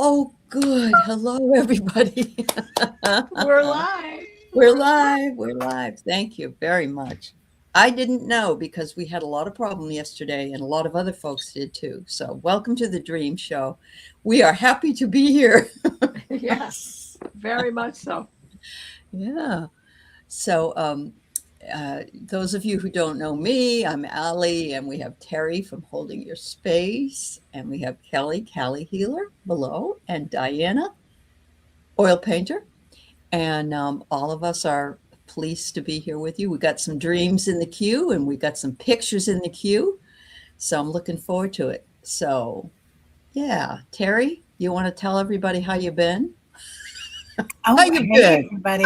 Oh, good. Hello, everybody. We're live. We're live. We're live. Thank you very much. I didn't know because we had a lot of problem yesterday and a lot of other folks did too. So welcome to the Dream Show. We are happy to be here. Yes, very much so. Yeah. So those of you who don't know me, I'm Aley, and we have Teri from Holding Your Space, and we have Kelly, calihealer below, and Diana, oil painter. And all of us are pleased to be here with you. We got some dreams in the queue and we got some pictures in the queue. So I'm looking forward to it. So, yeah, Teri, you want to tell everybody how you've been? Oh, How you hey been? everybody!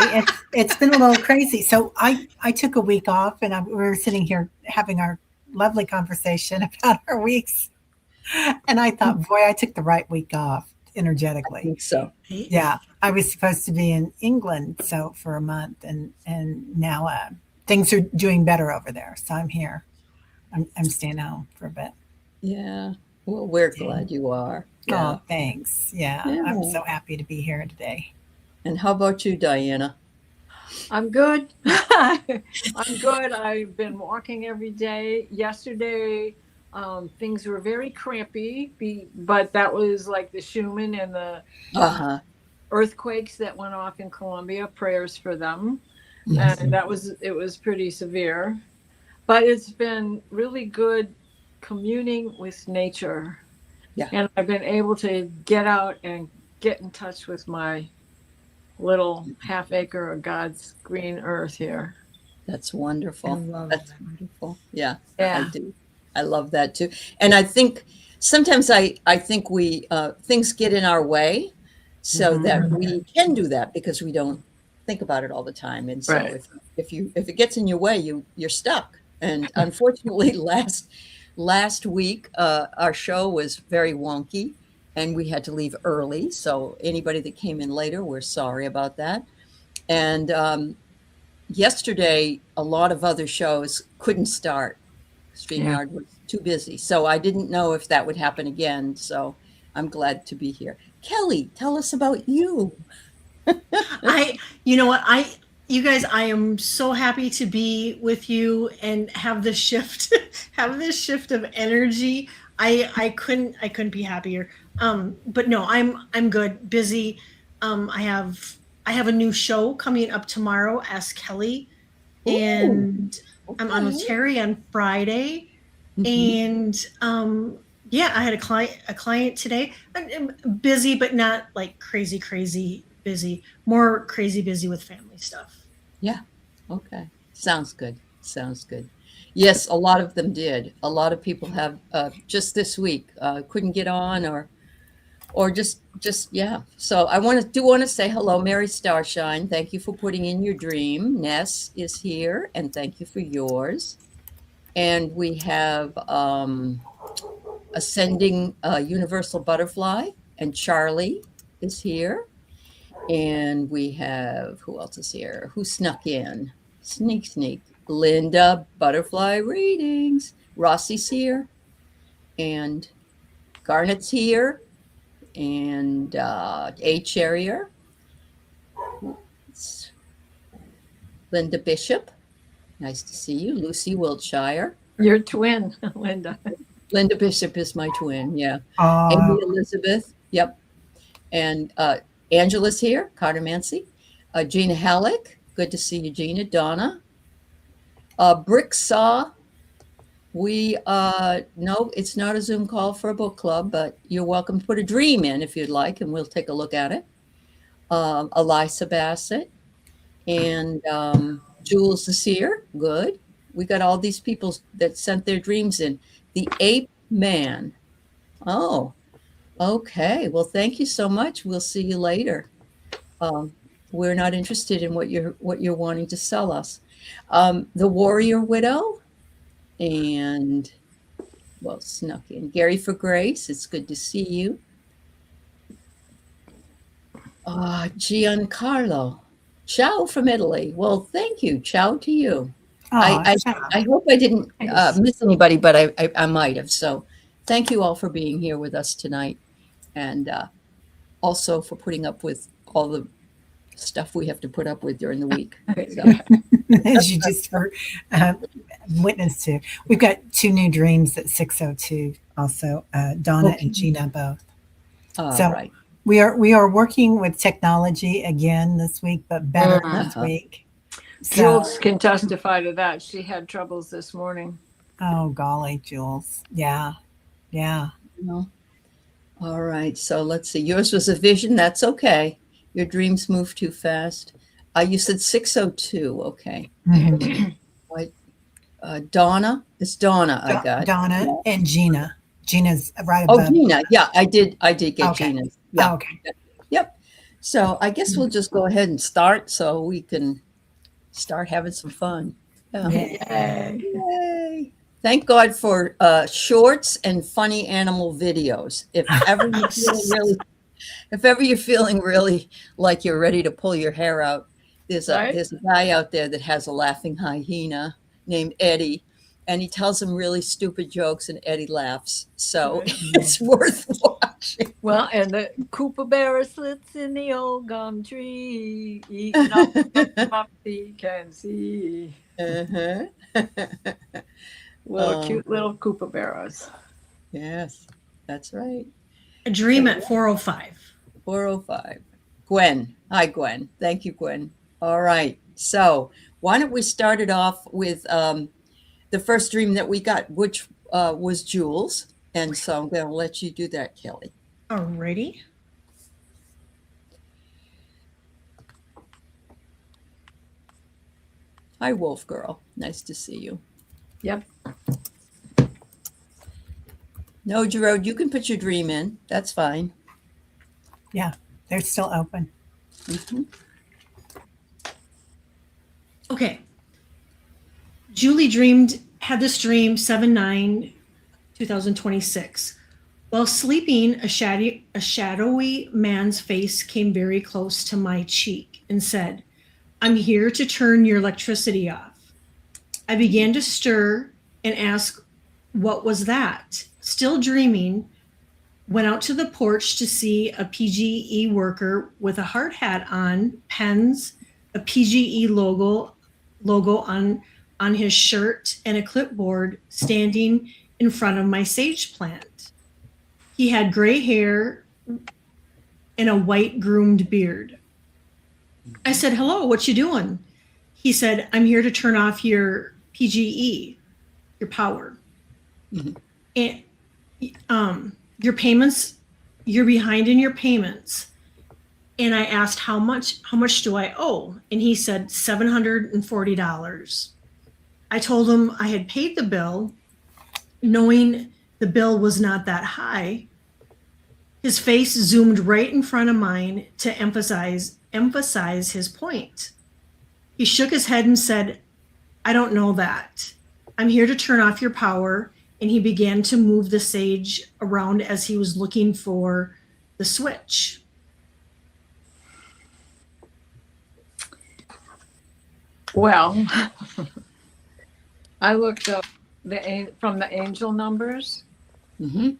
It's been a little crazy. So I took a week off, and we were sitting here having our lovely conversation about our weeks, and I thought, boy, I took the right week off I energetically. think so. Yeah, I was supposed to be in England so for a month, and now things are doing better over there. So I'm here. I'm staying home for a bit. Yeah. Well, we're Yeah. glad you are. Yeah. Oh, thanks. Yeah, I'm Yeah. so happy to be here today. And how about you, Diana? I'm good. I'm good. I've been walking every day. Yesterday, things were very crampy, but that was like the Schumann and the Uh-huh. earthquakes that went off in Colombia. Prayers for them, Yes. and it was pretty severe. But it's been really good communing with nature, Yeah. and I've been able to get out and get in touch with my little half acre of God's green earth here. That's I wonderful. love That's that. wonderful. Yeah, I Yeah. do. I love that too. And I think sometimes I think we things get in our way so Hmm. that we can do that because we don't think about it all the time. And so Right. if it gets in your way, you're stuck. And unfortunately, last week our show was very wonky, and we had to leave early. So anybody that came in later, we're sorry about that. And yesterday, a lot of other shows couldn't start. Yeah. StreamYard was too busy. So I didn't know if that would happen again. So I'm glad to be here. Kelly, tell us about you. You know what, you guys, I am so happy to be with you and have this shift, have this shift of energy. I couldn't be happier. But no, I'm good, busy. I have a new show coming up tomorrow, Ask Kelly, Ooh, and I'm on okay. with Teri on Friday. Mhm. And yeah, I had a client today. I'm busy, but not like crazy busy. More crazy busy with family stuff. Yeah. Okay. Sounds good. Sounds good. Yes, a lot of them did. A lot of people have just this week couldn't get on or just yeah. So I want to say hello, Mary Starshine. Thank you for putting in your dream. Ness is here, and thank you for yours. And we have Ascending Universal Butterfly, and Charlie is here. And we have, who else is here? Who snuck in? Sneak. Linda, Butterfly Readings. Rossi's here. And Garnet's here. And A. Cherrier. Linda Bishop. Nice to see you. Lucy Wiltshire. Your twin, Linda. Linda Bishop is my twin, yeah. Amy Oh, Elizabeth, yep. And Angela's here, Carter Mancy. Gina Halleck, good to see you, Gina. Donna. Brick Saw, no, it's not a Zoom call for a book club, but you're welcome to put a dream in if you'd like, and we'll take a look at it. Elisa Bassett and Jules the Seer, good. We got all these people that sent their dreams in. The Ape Man. Oh, okay. Well, thank you so much. We'll see you later. Um, we're not interested in what you're wanting to sell us. The Warrior Widow and well, snuck in. Gary for Grace. It's good to see you. Giancarlo. Ciao from Italy. Well, thank you. Ciao to you. I, oh, I, ciao. I hope I didn't Nice. miss anybody, but I might have. So thank you all for being here with us tonight. And also for putting up with all the stuff we have to put up with during the week. So, As you just heard, witness to. We've got 2 new dreams at 6:02 also, Donna Okay. and Gina both. all So right. we are working with technology again this week, but better this week. So, Jules can testify to that. She had troubles this morning. oh golly, Jules. Yeah. No. All right. So let's see. Yours was a vision. That's okay. Your dreams move too fast. You said 6:02. Okay. Mhm. Donna. It's Donna. I got. Donna and Gina. Gina's right Oh, above. Gina. Yeah, I did get Okay. Gina's. Yeah. Oh, okay. Yep. So I guess we'll just go ahead and start so we can start having some fun. Yeah. Yay. Yay. Thank God for shorts and funny animal videos. If ever you're feeling really like you're ready to pull your hair out, there's a guy out there that has a laughing hyena named Eddie, and he tells him really stupid jokes, and Eddie laughs. So it's worth watching. Well, and the kookaburra sits in the old gum tree, eating up what he can see. Uh-huh. Cute little kookaburras. Yes, that's right. A dream at 4:05. 4:05. Gwen. Hi, Gwen. Thank you, Gwen. All right. So why don't we start it off with the first dream that we got, which was Jules. And so I'm going to let you do that, Kelly. Alrighty. Hi, Wolf Girl. Nice to see you. Yep. No, Gerard, you can put your dream in. That's fine. Yeah, they're still open. Mhm. Okay. Julie had this dream 7/9/2026. While sleeping, a shadowy man's face came very close to my cheek and said, "I'm here to turn your electricity off." I began to stir and ask, what was that? Still dreaming, went out to the porch to see a PGE worker with a hard hat on, pens, a PGE logo on his shirt, and a clipboard standing in front of my sage plant. He had gray hair and a white groomed beard. I said, "Hello, what you doing?" He said, "I'm here to turn off your PGE, your power. Mhm. And your payments, you're behind in your payments." And I asked, how much do I owe? And he said $740. I told him I had paid the bill, knowing the bill was not that high. His face zoomed right in front of mine to emphasize his point. He shook his head and said, "I don't know that. I'm here to turn off your power." And he began to move the sage around as he was looking for the switch. Well, I looked up from the angel numbers. Mhm.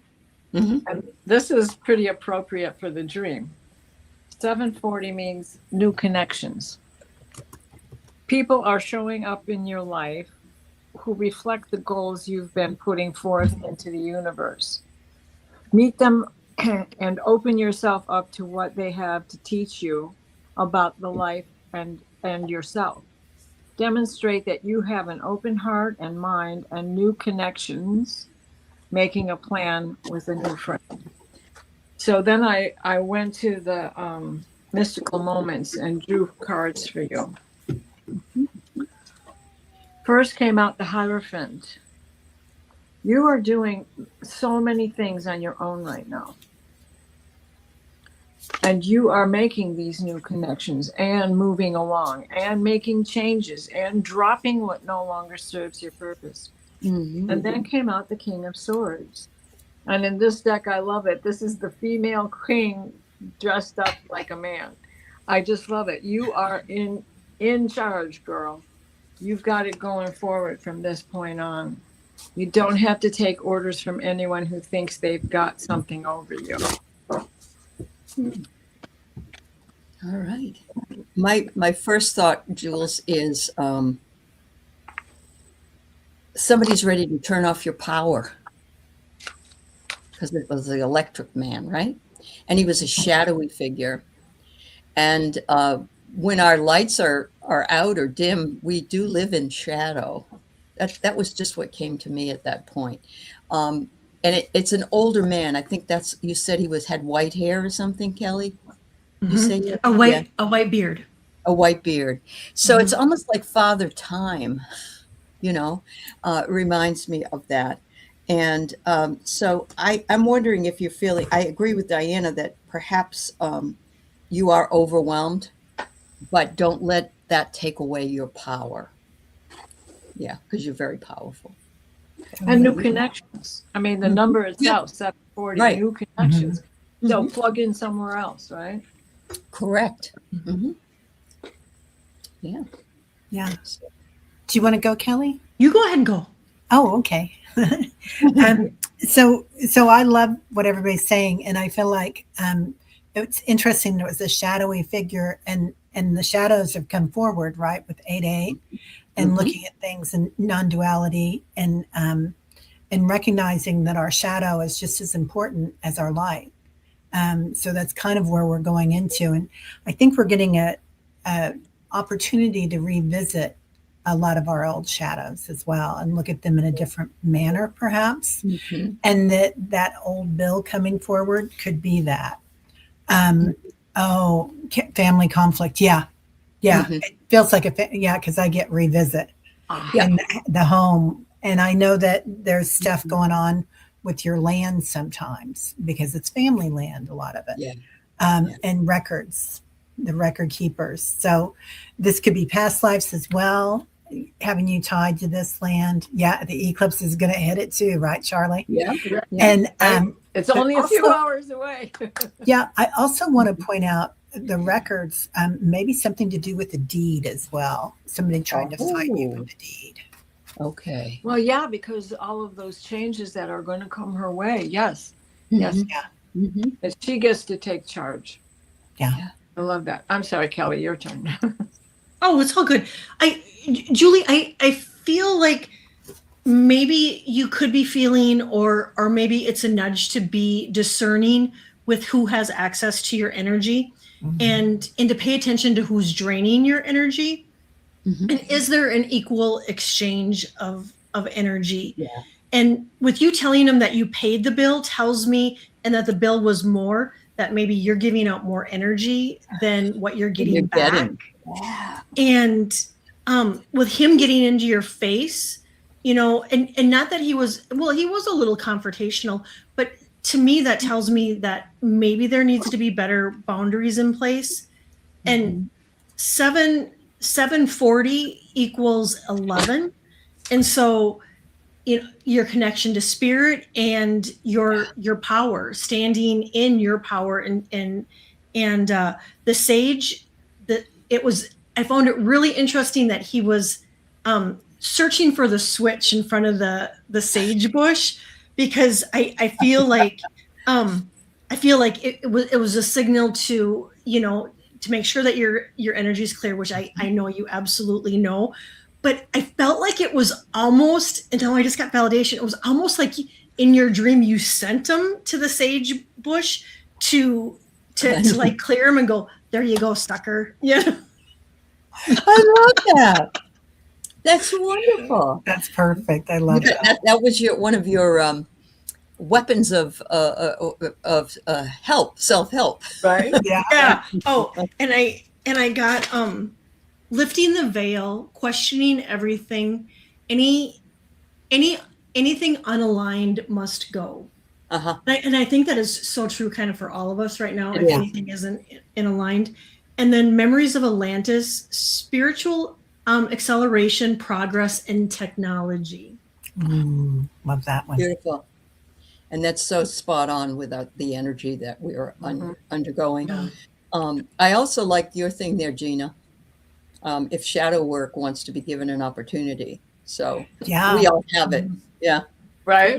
Mhm. And this is pretty appropriate for the dream. 740 means new connections. People are showing up in your life who reflect the goals you've been putting forth into the universe. Meet them and open yourself up to what they have to teach you about the life and yourself. Demonstrate that you have an open heart and mind and new connections, making a plan with a new friend. So then I went to the mystical moments and drew cards for you. First came out the Hierophant. You are doing so many things on your own right now. And you are making these new connections and moving along and making changes and dropping what no longer serves your purpose. Mhm. And then came out the King of Swords. And in this deck, I love it. This is the female king dressed up like a man. I just love it. You are in charge, girl. You've got it going forward from this point on. You don't have to take orders from anyone who thinks they've got something over you. All right. My first thought, Jules, is somebody's ready to turn off your power, because it was the electric man, right? And he was a shadowy figure. And when our lights are out or dim, we do live in shadow. That was just what came to me at that point. And it's an older man. I think you said he had white hair or something, Kelly? You say a white beard. A white beard. So it's almost like Father Time, it reminds me of that. And so I'm wondering if you're feeling, I agree with Diana that perhaps you are overwhelmed, but don't let that take away your power. Yeah, because you're very powerful. And new connections. I mean, the number itself, 740, Right. new connections. So plug in somewhere else, right? Correct. Yeah. Yeah. Do you want to go, Kelly? You go ahead and go. Oh, okay. So I love what everybody's saying, and I feel like it's interesting. There was a shadowy figure, and the shadows have come forward, right, with 8A, and looking at things in non-duality, and recognizing that our shadow is just as important as our light. So that's kind of where we're going into, and I think we're getting a opportunity to revisit a lot of our old shadows as well, and look at them in a different manner, perhaps. And that old Bill coming forward could be that. Family conflict. Yeah. It feels like because I get revisit in the home, and I know that there's stuff going on with your land sometimes, because it's family land, a lot of it. And records, the record keepers. So this could be past lives as well, having you tied to this land. Yeah, the eclipse is going to hit it too, right, Charlie? Yeah. And it's only a few hours away. Yeah, I also want to point out the records, maybe something to do with the deed as well. Somebody trying to fight you with the deed. Okay. Well, yeah, because all of those changes that are going to come her way. Yes. Yeah. And she gets to take charge. Yeah. I love that. I'm sorry, Kelly, your turn. Oh, it's all good. Julie, I feel like maybe you could be feeling, or maybe it's a nudge to be discerning with who has access to your energy, and to pay attention to who's draining your energy. And is there an equal exchange of energy? Yeah. And with you telling them that you paid the bill tells me, and that the bill was more, that maybe you're giving out more energy than what you're getting back. Yeah. And with him getting into your face, and not that he was a little confrontational, but to me, that tells me that maybe there needs to be better boundaries in place. And 740 equals 11. And so, your connection to spirit and your power, standing in your power, and the sage, I found it really interesting that he was searching for the switch in front of the sage bush, because I feel like it was a signal to to make sure that your energy is clear, which I know you absolutely know. But I felt like it was almost, until I just got validation, it was almost like in your dream you sent him to the sage bush to like clear him and go, there you go, sucker. Yeah. I love that. That's wonderful. That's perfect. I love that. That was one of your weapons of help, self-help. Right? Yeah. Oh, and I got lifting the veil, questioning everything, anything unaligned must go. And I think that is so true kind of for all of us right now, if anything isn't in aligned. And then memories of Atlantis, spiritual acceleration, progress, and technology. Love that one. Beautiful. And that's so spot on with the energy that we are undergoing. I also like your thing there, Gina. If shadow work wants to be given an opportunity. So we all have it. Yeah. Right.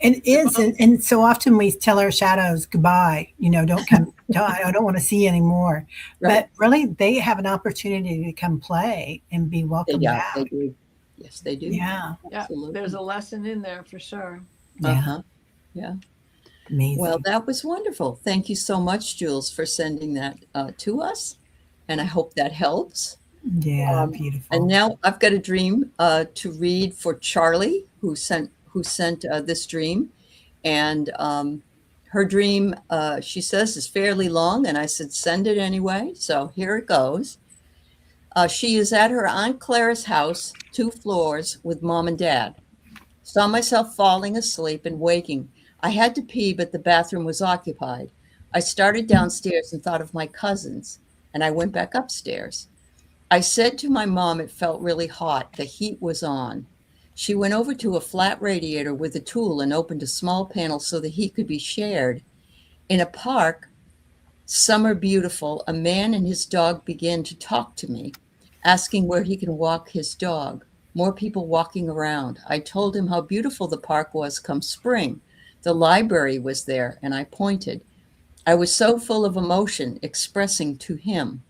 And so often we tell our shadows goodbye, don't come No, I don't want to see anymore. Right. But really, they have an opportunity to come play and be welcomed Yeah, they back. do. Yes, they do. Yeah, Yeah, there's Absolutely. a lesson in there for sure. yeah, Uh-huh. Yeah. Well, amazing. that was wonderful. Thank you so much, Jules, for sending that to us. And I hope that helps. Yeah, And beautiful. now I've got a dream to read for Charlie, who sent this dream. And her dream, she says, is fairly long. And I said, send it anyway. So here it goes. She is at her Aunt Clara's house, 2 floors, with mom and dad. Saw myself falling asleep and waking. I had to pee, but the bathroom was occupied. I started downstairs and thought of my cousins, and I went back upstairs. I said to my mom it felt really hot. The heat was on. She went over to a flat radiator with a tool and opened a small panel so the heat could be shared. In a park, summer beautiful, a man and his dog began to talk to me, asking where he can walk his dog. More people walking around. I told him how beautiful the park was come spring. The library was there, and I pointed. I was so full of emotion, expressing to him.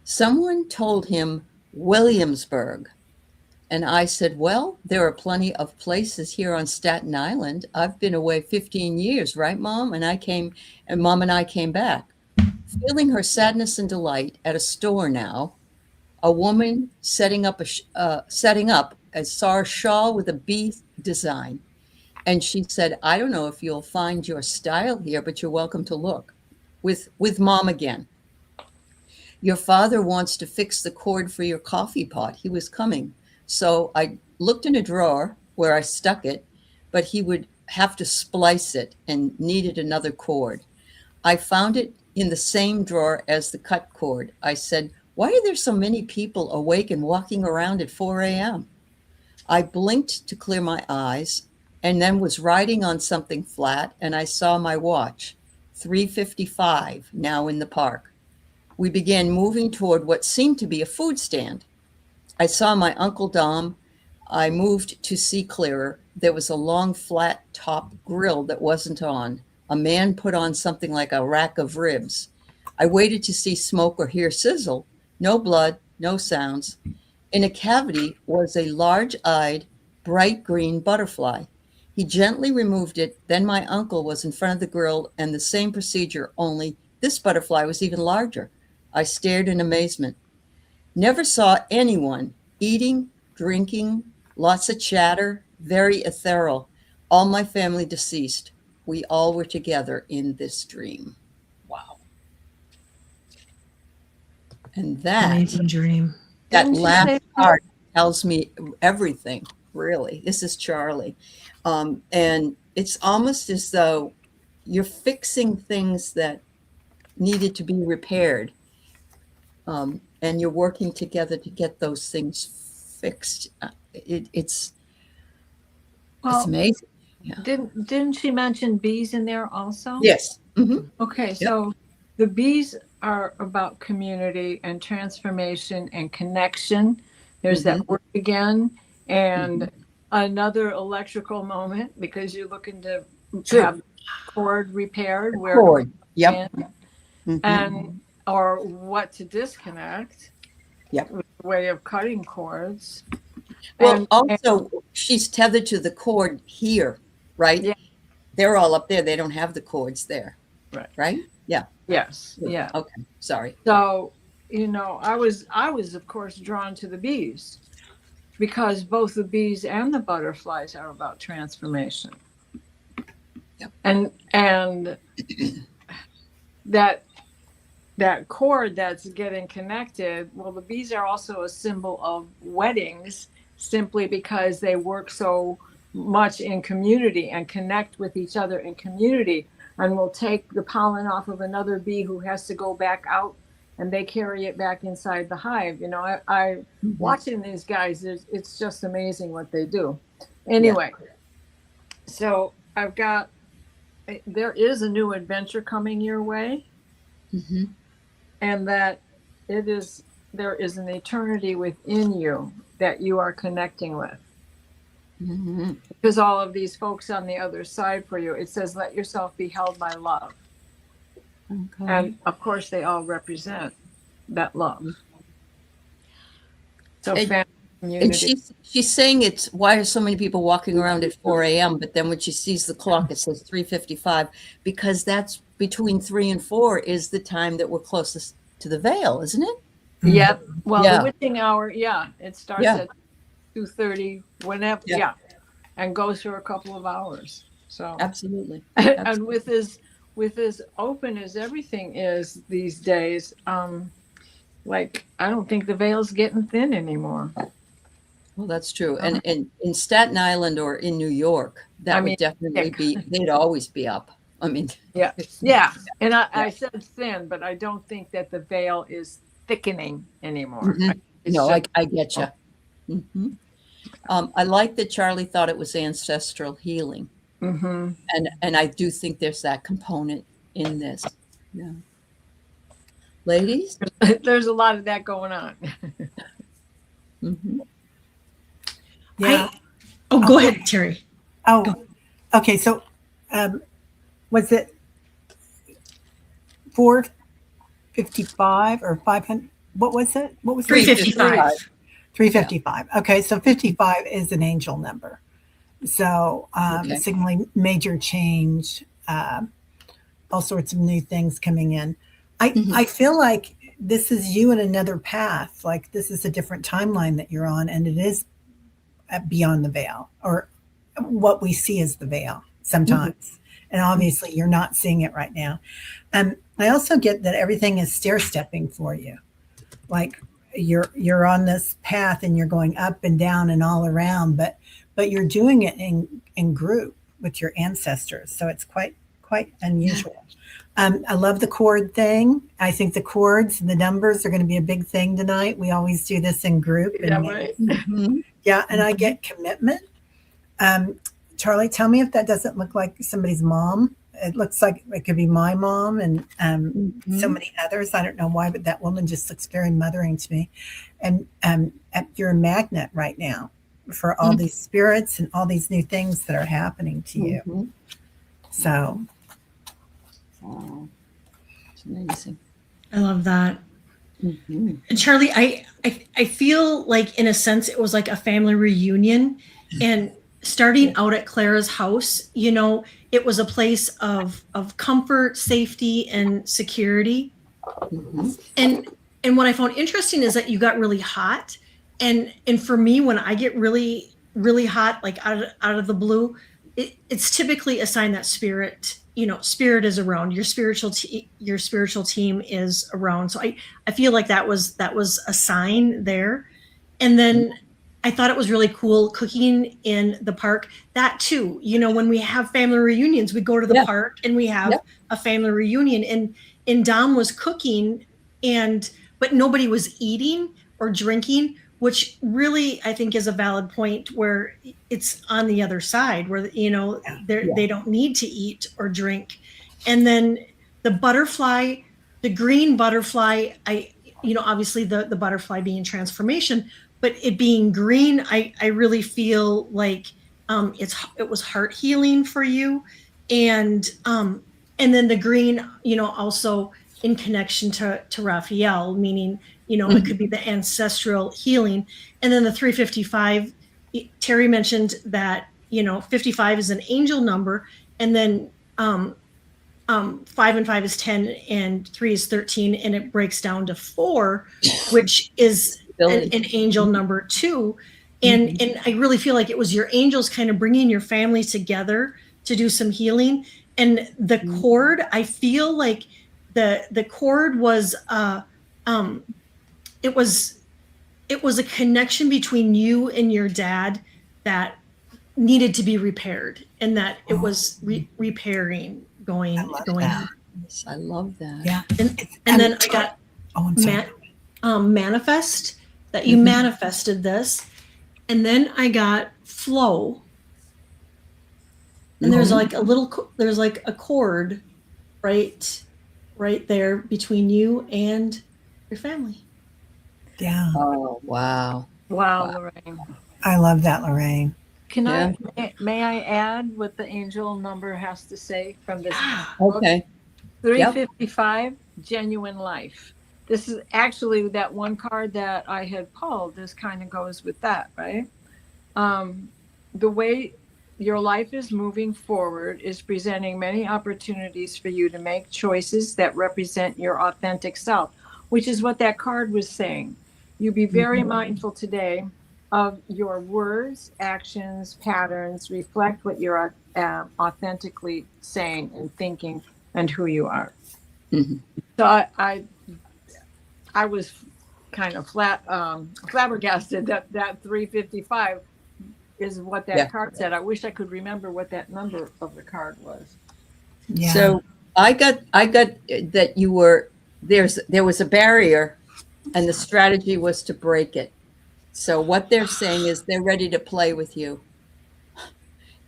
Someone told him Williamsburg, and I said, well, there are plenty of places here on Staten Island. I've been away 15 years, right, Mom? And Mom and I came back. Feeling her sadness and delight at a store now, a woman setting up a saw a shawl with a bee design. And she said, I don't know if you'll find your style here, but you're welcome to look. With Mom again. Your father wants to fix the cord for your coffee pot. He was coming. So I looked in a drawer where I stuck it, but he would have to splice it and needed another cord. I found it in the same drawer as the cut cord. I said, why are there so many people awake and walking around at 4 a.m.? I blinked to clear my eyes and then was riding on something flat, and I saw my watch, 3:55, now in the park. We began moving toward what seemed to be a food stand. I saw my Uncle Dom. I moved to see clearer. There was a long, flat top grill that wasn't on. A man put on something like a rack of ribs. I waited to see smoke or hear sizzle. No blood, no sounds. In a cavity was a large-eyed, bright green butterfly. He gently removed it. Then my uncle was in front of the grill, and the same procedure, only this butterfly was even larger. I stared in amazement. Never saw anyone eating, drinking, lots of chatter, very ethereal. All my family deceased. We all were together in this dream. Wow. And Amazing dream. that Didn't you last say- part tells me everything, really. This is Charlie. And it's almost as though you're fixing things that needed to be repaired. And you're working together to get those things fixed. It's Well, amazing. Yeah. didn't she mention bees in there also? Yes. Mm-hmm. Okay, so the bees are about community and transformation and connection. There's that word again. And another electrical moment because you're looking to have cord repaired where Cord. Yep. and or what to disconnect. Yep. With a way of cutting cords. Well, also, she's tethered to the cord here, right? Yeah. They're all up there. They don't have the cords there. Right. Right? Yeah. Yes. Yeah. Okay. Sorry. So, I was of course drawn to the bees because both the bees and the butterflies are about transformation. Yep. And that cord that's getting connected, well, the bees are also a symbol of weddings simply because they work so much in community and connect with each other in community, and will take the pollen off of another bee who has to go back out and they carry it back inside the hive. I watching these guys, it's just amazing what they do. Anyway, so there is a new adventure coming your way. Mm-hmm. And that there is an eternity within you that you are connecting with. Mm-hmm. Because all of these folks on the other side for you, it says, let yourself be held by love. Okay. And of course, they all represent that love. So And- family, And community. she's saying it's why are so many people walking around at 4 a.m. But then when she sees the clock, it says 3:55 because that's between 3 and 4 is the time that we're closest to the veil, isn't it? Yep. Well, Yeah. the witching hour, yeah, it starts Yeah. at 2:30, whenever, Yeah. yeah, and goes for a couple of hours. So, Absolutely. and with as open as everything is these days, like I don't think the veil's getting thin anymore. Well, that's true. And in Staten Island or in New York, that I would mean, definitely thick. they'd always be up. I mean, Yeah, yeah. And Yeah. I said thin, but I don't think that the veil is thickening anymore. Mhm. It's No, just- I get you. I like that Charlie thought it was ancestral healing. Mhm. And I do think there's that component in this. Yeah. Ladies? There's a lot of that going on. Mhm. Yeah. Go ahead, Teri. Oh, okay. So, was it 455 or 500? What was it? What was it? 355. 355. Okay, so 55 is an angel number. So, Okay. signaling major change, all sorts of new things coming in. I feel like this is you in another path. Like this is a different timeline that you're on, and it is beyond the veil, or what we see as the veil sometimes. And obviously, you're not seeing it right now. I also get that everything is stair stepping for you. Like you're on this path and you're going up and down and all around, but you're doing it in group with your ancestors. So it's quite unusual. I love the chord thing. I think the chords and the numbers are going to be a big thing tonight. We always do this in group. Yeah, And right. yeah, and I get commitment. Charlie, tell me if that doesn't look like somebody's mom. It looks like it could be my mom and so many others. I don't know why, but that woman just looks very mothering to me. And you're a magnet right now for all these spirits and all these new things that are happening to you. So, Wow. It's amazing. I love that. And Charlie, I feel like in a sense it was like a family reunion, and starting out at Clara's house, you know, it was a place of comfort, safety, and security. And what I found interesting is that you got really hot, and for me, when I get really hot, like out of the blue, it's typically a sign that spirit is around. Your spiritual team is around. So I feel like that was a sign there. And then I thought it was really cool cooking in the park. That too, you know, when we have family reunions, we go to the park and we have a family reunion, and Dom was cooking, but nobody was eating or drinking, which really I think is a valid point where it's on the other side where, you know, they don't need to eat or drink. And then the butterfly, the green butterfly, obviously the butterfly being transformation, but it being green, I really feel like it was heart healing for you. And then the green, you know, also in connection to Raphael, meaning, you know, it could be the ancestral healing. And then the 355, Teri mentioned that, you know, 55 is an angel number. And then 5 and 5 is 10 and 3 is 13. And it breaks down to 4, which is an angel number 2. And I really feel like it was your angels kind of bringing your family together to do some healing. And the cord, I feel like the cord was it was a connection between you and your dad that needed to be repaired, and that it was repairing going that. Yes, I love that. Yeah. and then I got I'm sorry. manifest, that you manifested this, and then I got flow, and there's like a cord right there between you and your family. Yeah. Oh, wow. Wow, Lorraine. I love that, Lorraine. Can may I add what the angel number has to say from this? Okay. 355, genuine life. This is actually that one card that I had pulled. This kind of goes with that, right? The way your life is moving forward is presenting many opportunities for you to make choices that represent your authentic self, which is what that card was saying. You be very mindful today of your words, actions, patterns, reflect what you're authentically saying and thinking and who you are. Mhm. So I was kind of flabbergasted that 355 is what that card said. I wish I could remember what that number of the card was. Yeah. So I got that you were there was a barrier, and the strategy was to break it. So what they're saying is they're ready to play with you.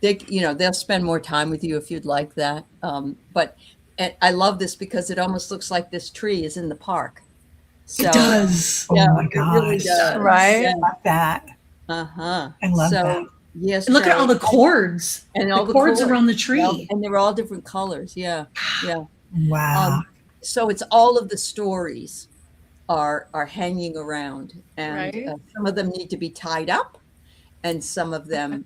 They'll spend more time with you if you'd like that. But and I love this because it almost looks like this tree is in the park. So, It does. Oh yeah, my it really gosh. does. Right? Yeah. I love that. Uh-huh. I love So, that. yes, And look at Shelley. all the cords. And The all the cords cords. around the tree. Yeah, and they're all different colors. Yeah. Yeah. Wow. So it's all of the stories are hanging around, and Right. some of them need to be tied up, and some of them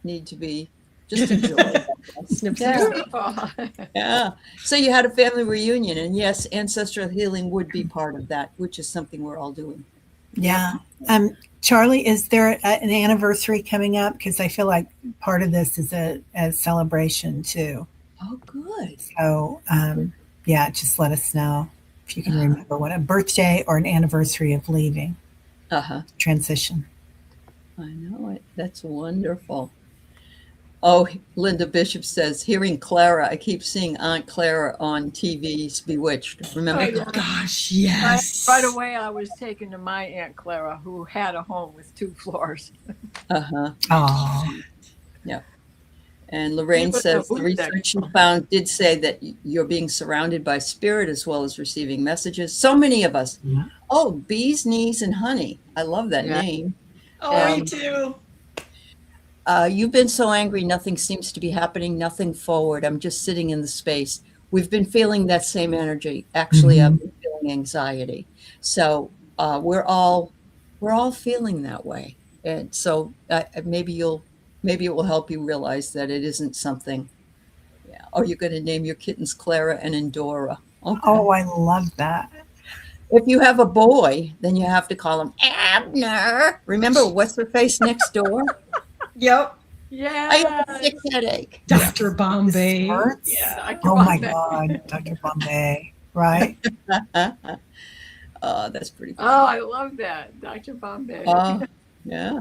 need to be just enjoyed. Snip, snip, Yeah. snip. Beautiful. Yeah. So you had a family reunion, and yes, ancestral healing would be part of that, which is something we're all doing. Yeah. Charlie, is there an anniversary coming up? Because I feel like part of this is a celebration too. Oh, good. So, yeah, just let us know if you can remember what a birthday or an anniversary of leaving, transition. I know it. That's wonderful. Oh, Linda Bishop says, hearing Clara, I keep seeing Aunt Clara on TV's Bewitched. Remember? Oh, yeah. Gosh, yes. Right away, I was taken to my Aunt Clara, who had a home with 2 floors. Oh, Yeah. And Lorraine It was says a the boot deck. research you found did say that you're being surrounded by spirit as well as receiving messages. So many of us. Yeah. Oh, bees, knees, and honey. I love that Yeah. name. Oh, me too. You've been so angry, nothing seems to be happening, nothing forward. I'm just sitting in the space. We've been feeling that same energy. Actually, I've been feeling anxiety. So we're all feeling that way. And so maybe it will help you realize that it isn't something. Yeah. Oh, you're going to name your kittens Clara and Endora. Okay. oh, I love that. If you have a boy, then you have to call him Abner. Remember what's her face next door? Yep. Yeah. I have a sick headache. Dr. Bombay. Smarts? Yeah. Oh my God, Dr. Bombay, right? That's pretty cool. Oh, I love that. Dr. Bombay. Yeah.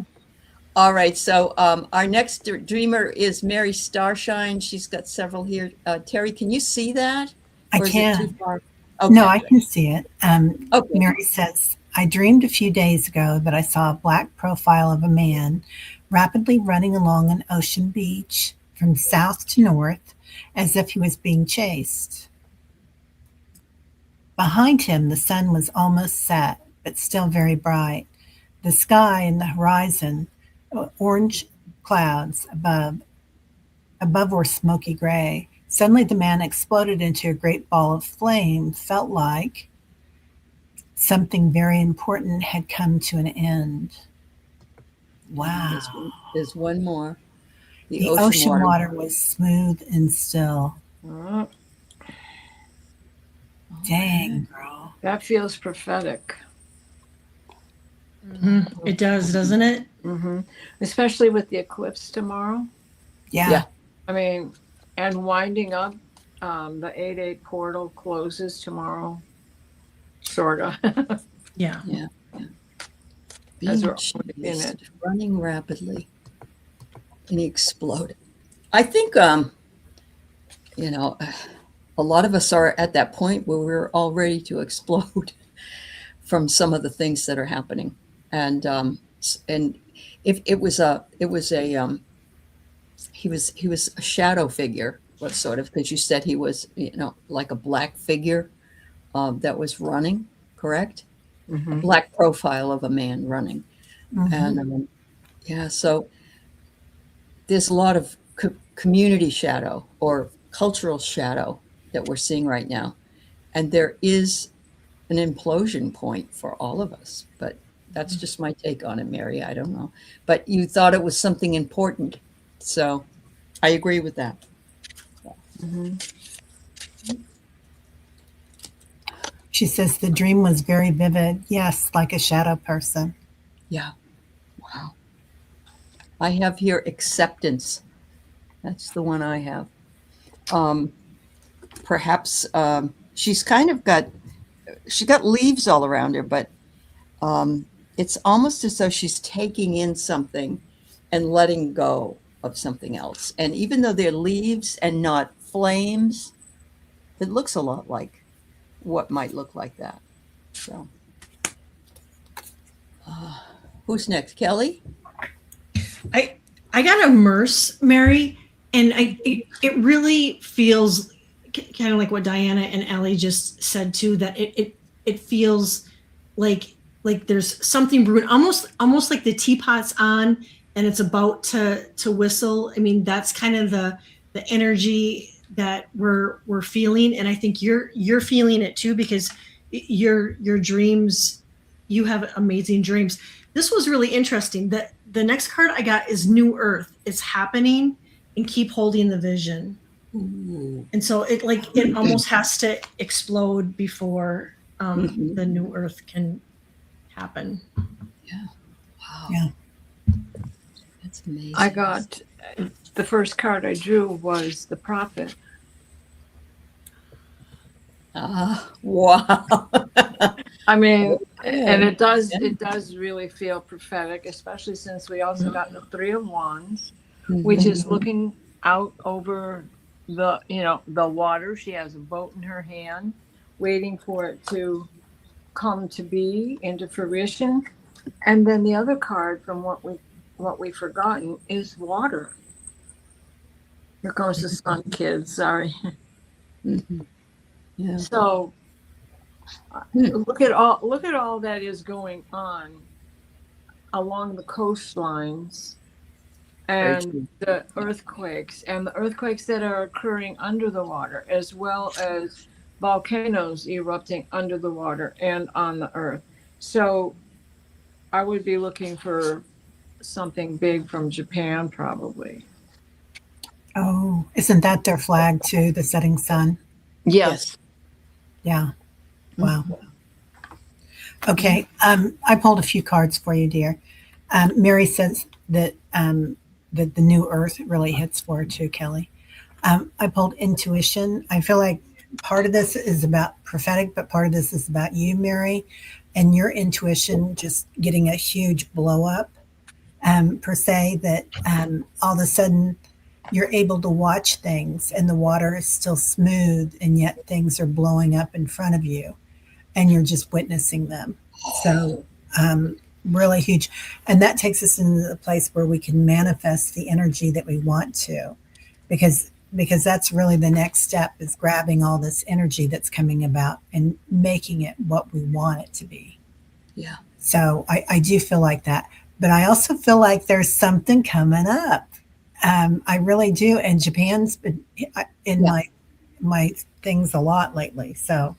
All right. So our next dreamer is Mary Starshine. She's got several here. Teri, can you see that? I Or is it can. too far? Okay. No, I can see it. Okay. Mary says, I dreamed a few days ago that I saw a black profile of a man rapidly running along an ocean beach from south to north as if he was being chased. Behind him, the sun was almost set, but still very bright. The sky and the horizon, orange clouds above were smoky gray. Suddenly the man exploded into a great ball of flame. Felt like something very important had come to an end. Wow. There's one more. The ocean water was smooth and still. Oh, Dang, girl. that feels prophetic. It does, doesn't it? Especially with the eclipse tomorrow. Yeah. I mean, and winding up, the 8/8 portal closes tomorrow. Sorta. Yeah. As we're Being in chased, it. running rapidly, and he exploded. I think, a lot of us are at that point where we're all ready to explode from some of the things that are happening. And if he was a shadow figure, what sort of, because you said he was, like a black figure that was running, correct? A black profile of a man running. And so there's a lot of community shadow or cultural shadow that we're seeing right now. And there is an implosion point for all of us. But that's just my take on it, Mary. I don't know. But you thought it was something important. So I agree with that. She says the dream was very vivid. Yes, like a shadow person. Yeah. Wow. I have here acceptance. That's the one I have. Perhaps she's kind of got leaves all around her, but it's almost as though she's taking in something and letting go of something else. And even though they're leaves and not flames, it looks a lot like what might look like that. So, who's next? Kelly? I got immerse, Mary, and it really feels kind of like what Diana and Aley just said too, that it feels like there's something brewing, almost like the teapot's on and it's about to whistle. I mean, that's kind of the energy that we're feeling, and I think you're feeling it too, because your dreams, you have amazing dreams. This was really interesting. The next card I got is New Earth. It's happening, and keep holding the vision. Ooh. And so it almost has to explode before the New Earth can happen. Yeah. Wow. Yeah. That's amazing. I got the first card I drew was the Prophet. Wow. I mean, and it does Yeah. really feel prophetic, especially since we also got the Three of Wands, which is looking out over the water. She has a boat in her hand, waiting for it to come to be into fruition. And then the other card from what we've forgotten is water. Here goes the sun, kids. Sorry. Mhm. Yeah. So look at all that is going on along the coastlines and the earthquakes that are occurring under the water, as well as volcanoes erupting under the water and on the earth. So I would be looking for something big from Japan, probably. Oh, isn't that their flag too? The setting sun. Yes. Yeah. Wow. Okay. I pulled a few cards for you, dear. Mary says that that the New Earth really hits for her too, Kelly. I pulled intuition. I feel like part of this is about prophetic, but part of this is about you, Mary, and your intuition just getting a huge blow up, per se, that all of a sudden you're able to watch things and the water is still smooth and yet things are blowing up in front of you and you're just witnessing them. So really huge. And that takes us into the place where we can manifest the energy that we want to, because that's really the next step, is grabbing all this energy that's coming about and making it what we want it to be. Yeah. So I do feel like that, but I also feel like there's something coming up. I really do. And Japan's been in my things a lot lately. So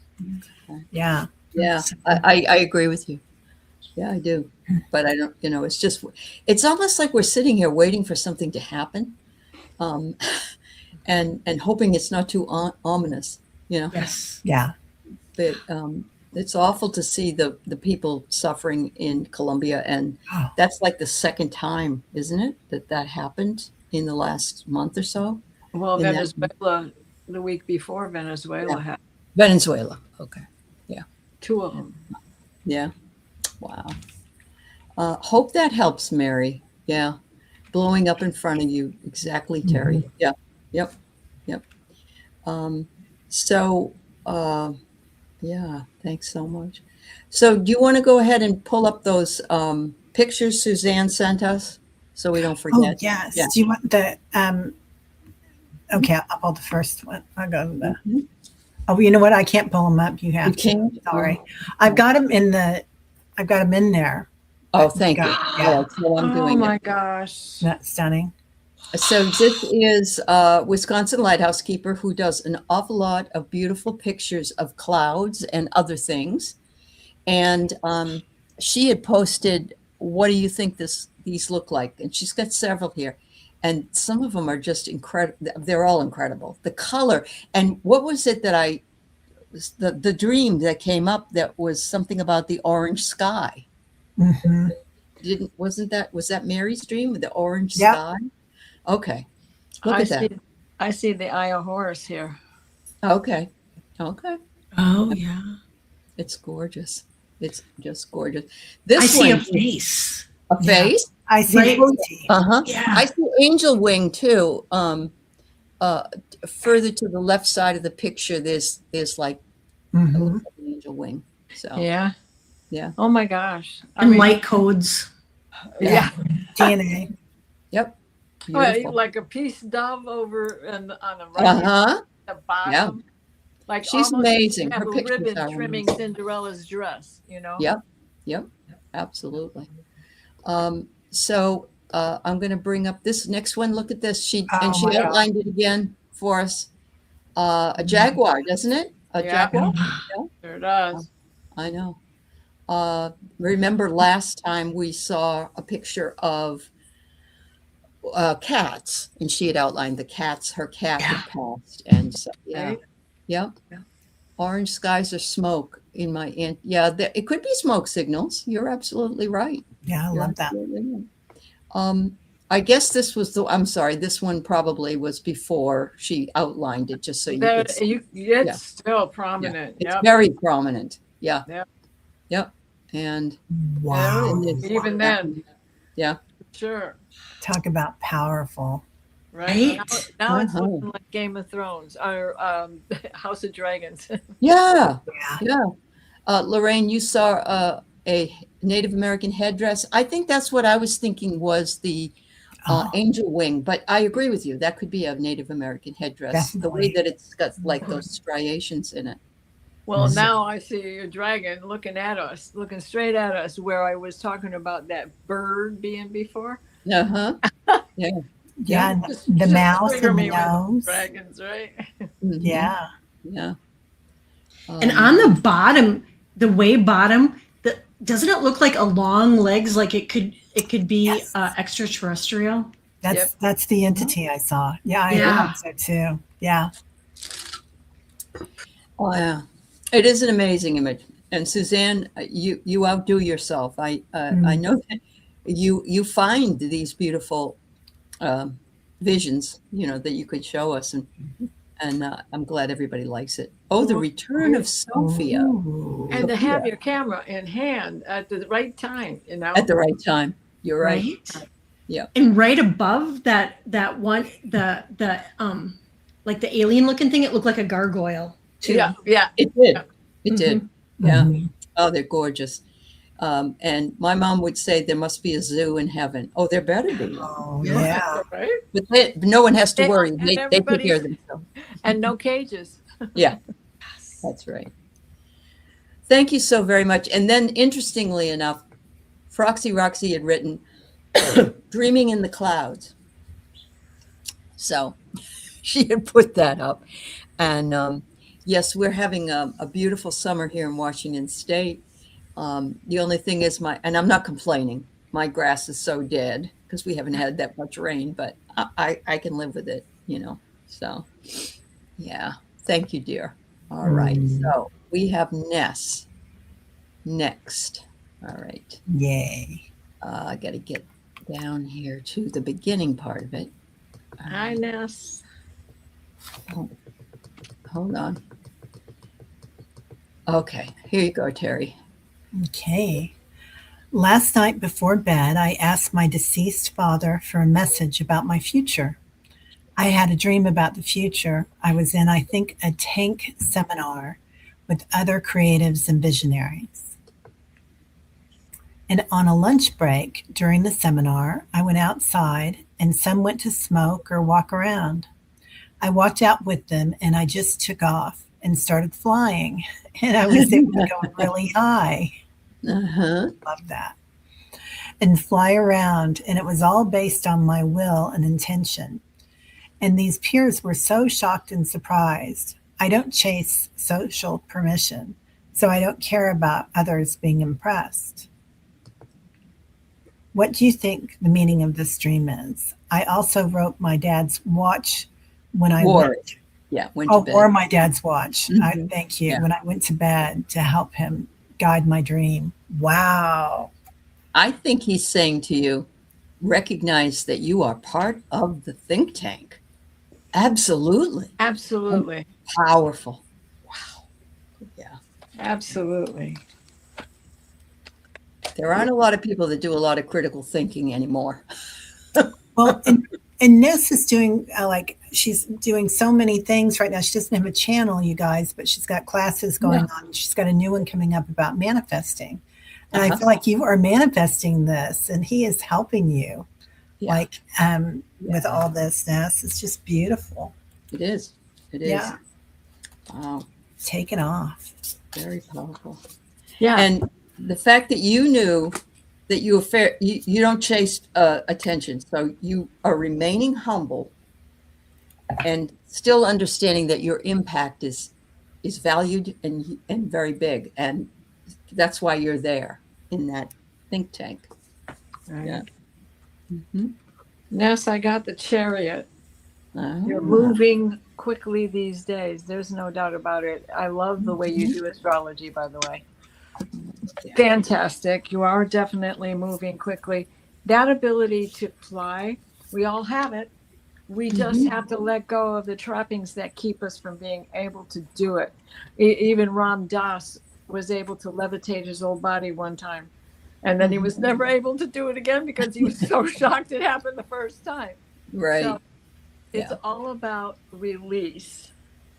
yeah. Yeah. I agree with you. Yeah, I do. But I don't, it's almost like we're sitting here waiting for something to happen. And hoping it's not too ominous, Yes. Yeah. But it's awful to see the people suffering in Colombia, and that's like the second time, isn't it, that happened in the last month or so? Well, Venezuela, the week before Venezuela had Venezuela. Okay. Yeah. 2 of them. Yeah. Wow. Hope that helps, Mary. Yeah. Blowing up in front of you. Exactly, Teri. Mm-hmm. Yeah. Yep. So, yeah, thanks so much. So do you want to go ahead and pull up those pictures Suzanne sent us so we don't forget? Oh, yes. Yeah. Do you want the, okay, I'll pull the first one. I'll go to the, oh, you know what? I can't pull them up. You have You to. can't? Sorry. I've got them in there. Oh, thank you. Yeah. Yeah, that's what I'm doing. Oh my gosh. Isn't that stunning? So this is Wisconsin lighthouse keeper who does an awful lot of beautiful pictures of clouds and other things. And she had posted, what do you think these look like? And she's got several here. And some of them are just incredible. They're all incredible. The color. And what was it that the dream that came up that was something about the orange sky? Mm-hmm. Was that Mary's dream with the orange Yep. sky? Okay. Look at that. I see the Eye of Horus here. Okay. Oh yeah. It's gorgeous. It's just gorgeous. I see a one- face. A face? I see Right. Booty. Uh-huh. Yeah. I see angel wing too. Further to the left side of the picture, there's like, it Mhm. looks like an angel wing. So Yeah. Yeah. Oh my gosh. And light codes. Yeah. DNA. Yep. Well, Beautiful. like a peace dove over on the right, Uh-huh. at the bottom. Like She's almost amazing. have Her a pictures ribbon are trimming amazing. Cinderella's dress, you know? Yep. Absolutely. So I'm going to bring up this next one. Look at this. She Oh my God. outlined it again for us. A jaguar, doesn't it? A Yeah. jaguar. Sure does. I know. Remember last time we saw a picture of cats, and she had outlined the cats. Her cat had passed, and so Right? yeah. Orange skies are smoke in my it could be smoke signals. You're absolutely right. Yeah, I You're love that. absolutely right. I guess this was I'm sorry, this one probably was before she outlined it, just so you could see. It's still prominent. It's Yep. very prominent. Yeah. Yep. And Wow. and Even then. Yeah. Sure. Talk about powerful. Right. Right? Now it's Uh-huh. looking like Game of Thrones or House of Dragons. Yeah. Yeah. Lorraine, you saw a Native American headdress. I think that's what I was thinking was the Oh, angel wing, but I agree with you. That could be a Native American headdress. The way Definitely. that it's got like those striations in it. Well, Mhm. now I see a dragon looking at us, looking straight at us, where I was talking about that bird being before. Uh-huh. yeah. Just- The just mouse trigger and the me with nose. dragons, right? Mhm. Yeah. Yeah. And on the bottom, the way bottom, doesn't it look like a long legs? Like it could be Yes. extraterrestrial. That's the entity I saw. Yeah, I Yeah. thought so too. Yeah. Oh, yeah. It is an amazing image. And Suzanne, you outdo yourself. I know that you find these beautiful visions, that you could show us, and I'm glad everybody likes it. Oh, the return of Sophia Ooh. And to have Yeah. your camera in hand at the right time, at the right time. You're right. Yeah. And right above that one, the like the alien looking thing, it looked like a gargoyle too. Yeah, yeah. It did. It did. Yeah. Mhm. Oh, they're gorgeous. And my mom would say there must be a zoo in heaven. Oh, there better be. Oh, yeah. Right? But no one has to And- worry. and They take everybody's- care of themselves. And no cages. Yeah, that's right. Thank you so very much. And then, interestingly enough, Froxy Roxy had written Dreaming in the Clouds. So she had put that up. And yes, we're having a beautiful summer here in Washington State. The only thing is and I'm not complaining, my grass is so dead because we haven't had that much rain, but I can live with it, So, yeah. Thank you, dear. All right. So we have Ness next. All right. Yay. I got to get down here to the beginning part of it. All Hi, right. Ness. Hold on. Okay. Here you go, Teri. Okay. Last night before bed, I asked my deceased father for a message about my future. I had a dream about the future. I was in, I think, a tank seminar with other creatives and visionaries. And on a lunch break during the seminar, I went outside and some went to smoke or walk around. I walked out with them and I just took off and started flying. And I was able to go really high. Uh-huh. Love that. and fly around. And it was all based on my will and intention. And these peers were so shocked and surprised. I don't chase social permission, so I don't care about others being impressed. What do you think the meaning of this dream is? I also wrote my dad's watch when I Wore went. it. Yeah, went to bed. Or my dad's watch. Mhm. Thank you. Yeah. When I went to bed to help him guide my dream. Wow. I think he's saying to you, recognize that you are part of the think tank. Absolutely. Absolutely. Powerful. Wow. Yeah. Absolutely. There aren't a lot of people that do a lot of critical thinking anymore. Well, and Ness is doing she's doing so many things right now. She doesn't have a channel, you guys, but she's got classes going on. She's got a new one coming up about manifesting. And I feel like you are manifesting this, and he is helping you, with all this, Ness. It's just beautiful. It is. It is. Yeah. Wow. Take it off. Very powerful. Yeah. And the fact that you knew that you were fair, you don't chase attention. So you are remaining humble and still understanding that your impact is valued and very big. And that's why you're there in that think tank. Right. Yeah. Mm-hmm. Ness, I got the Chariot. You're moving quickly these days. There's no doubt about it. I love the way you do astrology, by the way. Yeah. Fantastic. You are definitely moving quickly. That ability to fly, we all have it. We just have to let go of the trappings that keep us from being able to do it. Even Ram Dass was able to levitate his whole body one time. And then he was never able to do it again because he was so shocked it happened the first time. Right. So it's all about release,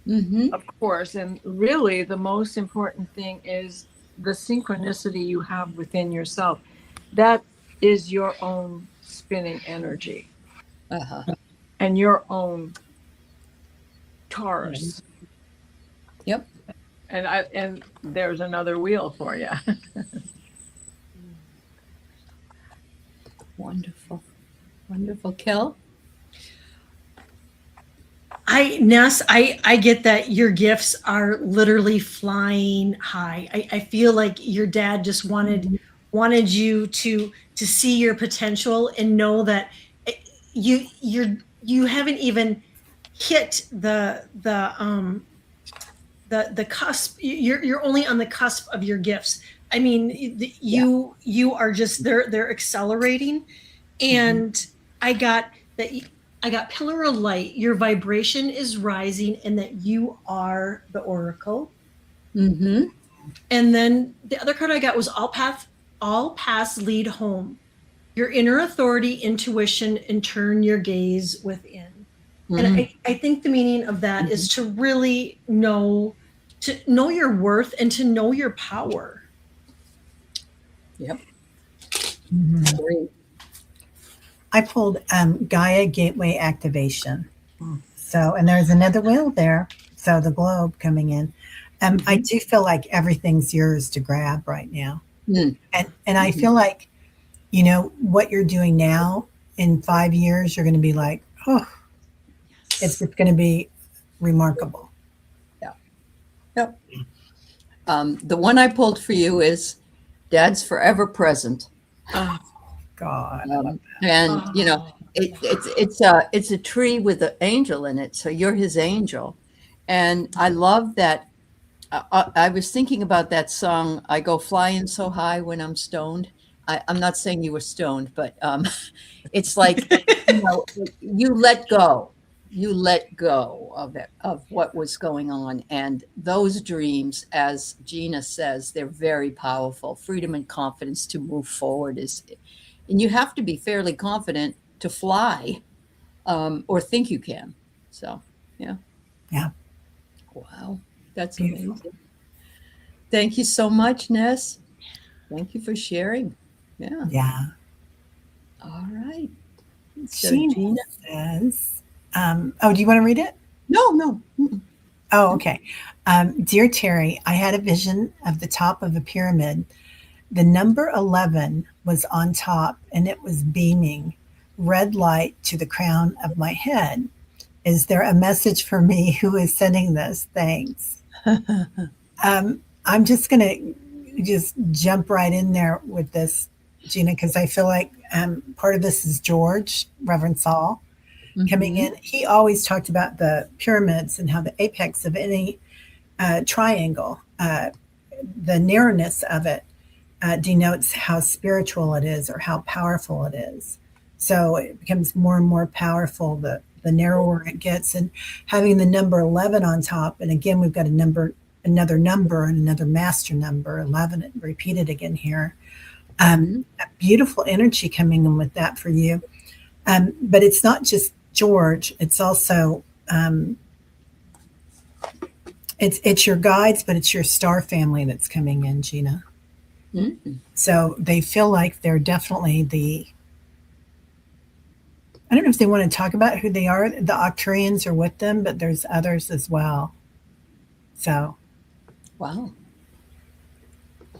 Mm-hmm. of course. And really, the most important thing is the synchronicity you have within yourself. That is your own spinning energy Uh-huh. and your own Taurus. Yep. And there's another wheel for you. Wonderful. Wonderful. Kellt? Ness, I get that your gifts are literally flying high. I feel like your dad just wanted you to see your potential and know that you haven't even hit the cusp. You're only on the cusp of your gifts. I mean, you are just they're accelerating, and I got that. I got pillar of light. Your vibration is rising, and that you are the oracle. Mm-hmm. And then the other card I got was all paths lead home. Your inner authority, intuition, and turn your gaze within. And I think the meaning of that is to really know your worth and to know your power. Yep. Mhm. Great. I pulled Gaia Gateway Activation. So, and there's another wheel there. So the globe coming in. I do feel like everything's yours to grab right now. Mm. And I feel like, what you're doing now, in 5 years, you're going to be like, oh, it's going to be remarkable. Yep. The one I pulled for you is Dad's Forever Present. God. And it's a tree with an angel in it, so you're his angel. And I love that. I was thinking about that song, I Go Flying So High When I'm Stoned. I'm not saying you were stoned, but it's like you let go of it, of what was going on. And those dreams, as Gina says, they're very powerful. Freedom and confidence to move forward and you have to be fairly confident to fly, or think you can. So, yeah. Wow. That's Beautiful. amazing. Thank you so much, Ness. Thank you for sharing. Yeah. Yeah. All right. So, Gina Gina. says, do you want to read it? No. Mm-mm. Oh, okay. Dear Teri, I had a vision of the top of a pyramid. The number 11 was on top and it was beaming red light to the crown of my head. Is there a message for me? Who is sending this? Thanks. I'm just going to just jump right in there with this, Gina, because I feel like part of this is George, Reverend Saul, coming in. He always talked about the pyramids and how the apex of any triangle, the narrowness of it, denotes how spiritual it is or how powerful it is. So it becomes more and more powerful the narrower it gets. And having the number 11 on top, and again, we've got another number and another master number, 11, and repeated again here. A beautiful energy coming in with that for you. But it's not just George, it's also, it's your guides, but it's your star family that's coming in, Gina. So they feel like they're definitely I don't know if they want to talk about who they are. The Octurians are with them, but there's others as well. So. Wow.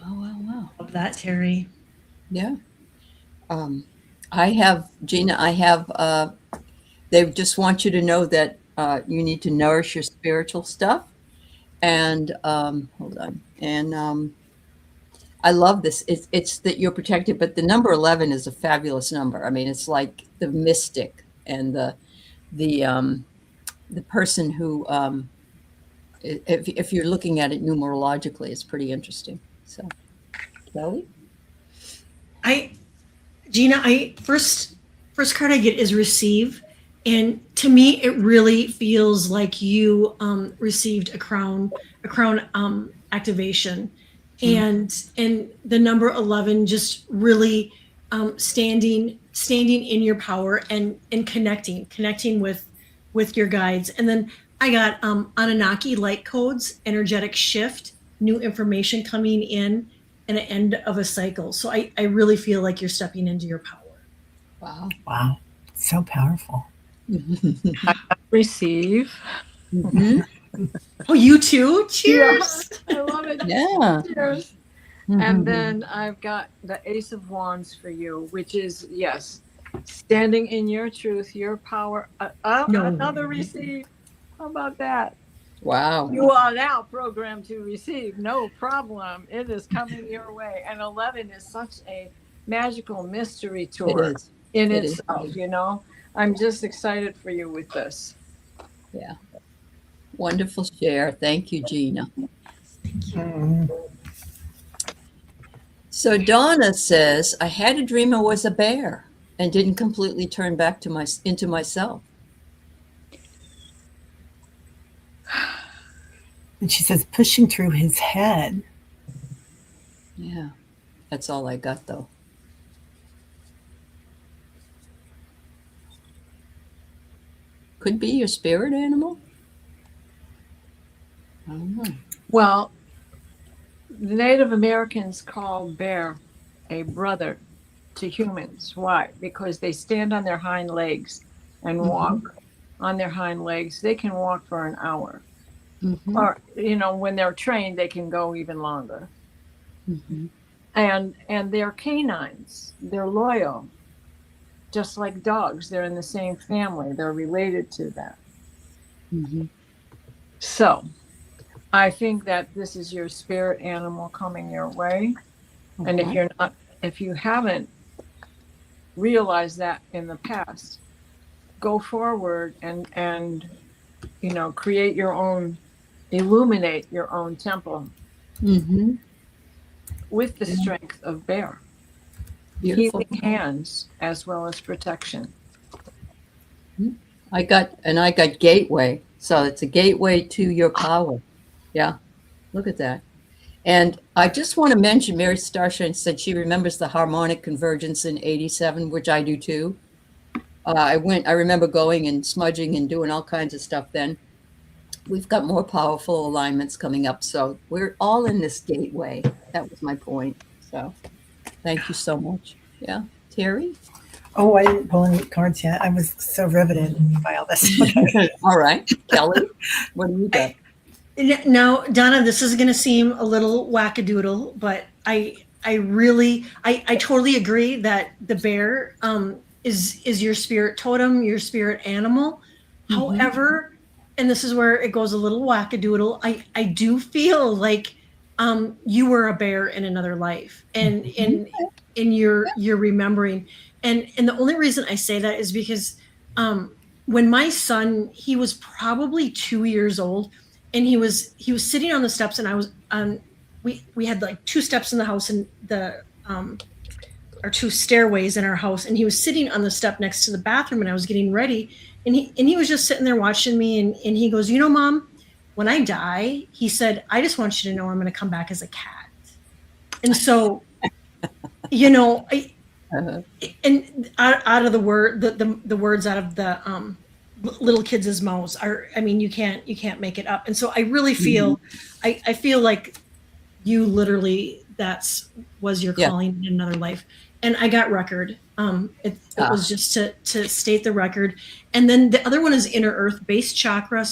Love that, Teri. Yeah. I have, Gina, they just want you to know that you need to nourish your spiritual stuff. And hold on. And I love this. It's that you're protected, but the number 11 is a fabulous number. I mean, it's like the mystic and the person who, if you're looking at it numerologically, it's pretty interesting. So, Kelly? Gina, first card I get is receive. And to me, it really feels like you received a crown activation. And the number 11 just really standing in your power and connecting with your guides. And then I got Anunnaki light codes, energetic shift, new information coming in, and an end of a cycle. So I really feel like you're stepping into your power. Wow. So powerful. Receive. Oh, you too? Cheers. Yeah, I love it. Yeah. Cheers. And then I've got the Ace of Wands for you, which is, yes, standing in your truth, your power. Another receive. How about that? Wow. You are now programmed to receive. No problem. It is coming your way. And 11 is such a magical mystery tour in itself, you know. I'm just excited for you with this. Yeah. Wonderful share. Thank you, Gina. Thank you. So Donna says, I had a dream I was a bear and didn't completely turn back into myself. And she says, pushing through his head. Yeah. That's all I got, though. Could be your spirit animal. I don't know. Well, the Native Americans call bear a brother to humans. Why? Because they stand on their hind legs and walk on their hind legs. They can walk for an hour. Or, you know, when they're trained, they can go even longer. And they're canines. They're loyal. Just like dogs. They're in the same family. They're related to that. So I think that this is your spirit animal coming your way. And if you haven't realized that in the past, go forward and you know, create your own, illuminate your own temple with the strength of bear. Beautiful. Healing hands as well as protection. I got gateway. So it's a gateway to your power. Yeah. Look at that. And I just want to mention Mary Starshine said she remembers the harmonic convergence in 87, which I do too. I remember going and smudging and doing all kinds of stuff then. We've got more powerful alignments coming up. So we're all in this gateway. That was my point. So thank you so much. Yeah. Teri? Oh, I didn't pull any cards yet. I was so riveted by all this. Okay. All right. Kelly, what do you got? Now, Donna, this is going to seem a little wackadoodle, but I I totally agree that the bear is your spirit totem, your spirit animal. Mhm. However, and this is where it goes a little wackadoodle, I do feel like you were a bear in another life, and you're remembering. And the only reason I say that is because when my son, he was probably 2 years old, and he was sitting on the steps, and I was we had like two steps in the house, and the or two stairways in our house, and he was sitting on the step next to the bathroom, and I was getting ready, and he was just sitting there watching me, and he goes, Mom, when I die, he said, I just want you to know I'm going to come back as a cat. And so, Uh-huh. and out of the word, the words out of the little kids' mouths are, I mean, you can't make it up. And so I really feel, I feel like you literally, was your Yeah. calling in another life. And I got record. It was just to state the record. And then the other one is inner earth, base chakra,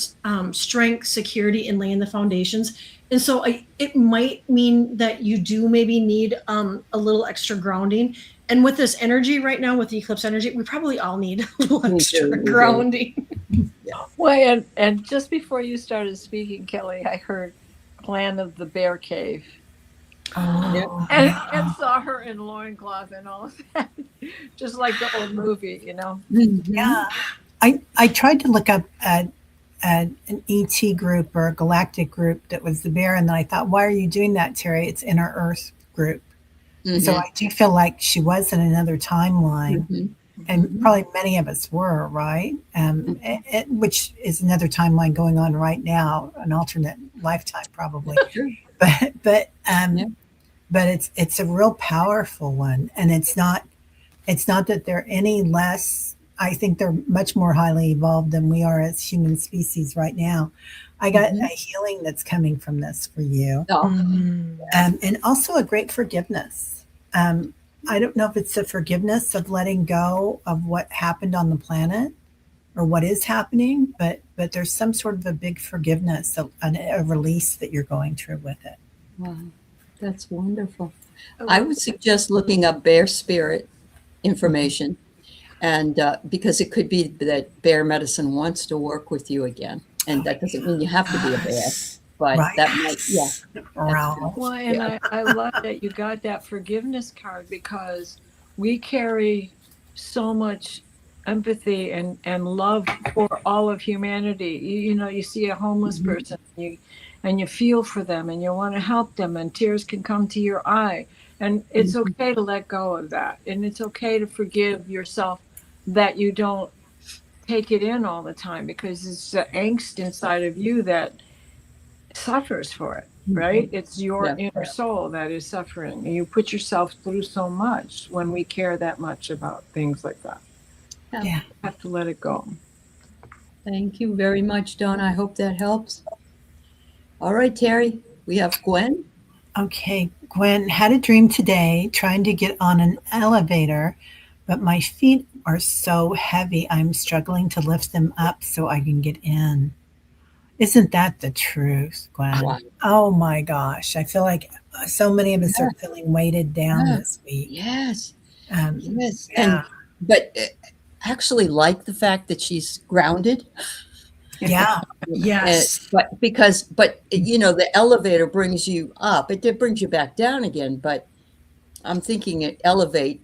strength, security, and laying the foundations. And so it might mean that you do maybe need a little extra grounding. And with this energy right now, with the eclipse energy, we probably all need a little extra grounding. Well, and just before you started speaking, Kelly, I heard Plan of the Bear Cave. Oh, And saw her in loincloth and all of that. Just like the old movie, Mhm. yeah. I tried to look up an ET group or a galactic group that was the bear, and then I thought, why are you doing that, Teri? It's Inner Earth group. So I do feel like she was in another timeline, and probably many of us were, right? Which is another timeline going on right now, an alternate lifetime probably. Sure. But it's a real powerful one, and it's not that they're any less. I think they're much more highly evolved than we are as human species right now. I got a healing that's coming from this for you, and also a great forgiveness. I don't know if it's a forgiveness of letting go of what happened on the planet or what is happening, but there's some sort of a big forgiveness, a release that you're going through with it. Wow, that's wonderful. I would suggest looking up bear spirit information, and because it could be that bear medicine wants to work with you again, and that doesn't mean you have to be a bear, but Right. that might, yeah. Wow. Well, and I love that you got that forgiveness card, because we carry so much empathy and love for all of humanity. You see a homeless person, and you feel for them, and you want to help them, and tears can come to your eye. And it's okay to let go of that. And it's okay to forgive yourself that you don't take it in all the time, because it's the angst inside of you that suffers for it, right? It's your inner soul that is suffering. And you put yourself through so much when we care that much about things like that. Yeah. You have to let it go. Thank you very much, Dawn. I hope that helps. All right, Teri, we have Gwen. Okay, Gwen, had a dream today trying to get on an elevator, but my feet are so heavy, I'm struggling to lift them up so I can get in. Isn't that the truth, Gwen? Wow. Oh my gosh. I feel like so many of us are feeling weighted down this week. Yes. Yes. Yeah. But actually like the fact that she's grounded. Yeah. Yes. But the elevator brings you up. It brings you back down again. But I'm thinking it elevate,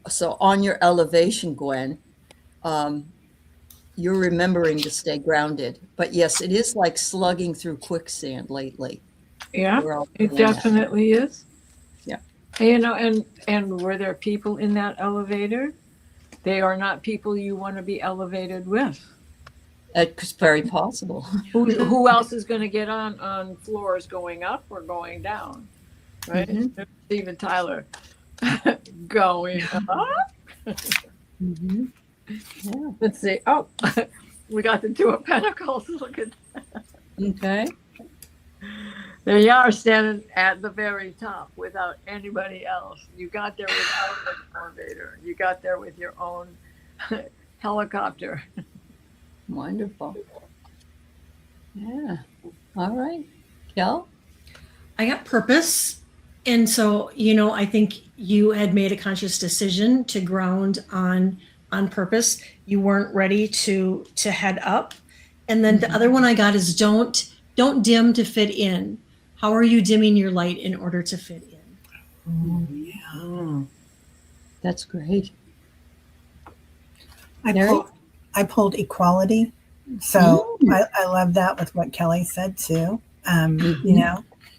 so on your elevation, Gwen, you're remembering to stay grounded. But yes, it is like slugging through quicksand lately. Yeah, it definitely is. Yeah. And were there people in that elevator? They are not people you want to be elevated with. It's very possible. Who else is going to get on floors going up or going down? Right? Steven Tyler going up. Yeah. Let's see. Oh, we got the Two of Pentacles. Look at that. Okay. There you are, standing at the very top without anybody else. You got there without an elevator. You got there with your own helicopter. Wonderful. Yeah. All right. Kellt? I got purpose, And so, I think you had made a conscious decision to ground on purpose. You weren't ready to head up. And then the other one I got is don't dim to fit in. How are you dimming your light in order to fit in? That's great. I pulled equality. So I love that with what Kelly said too.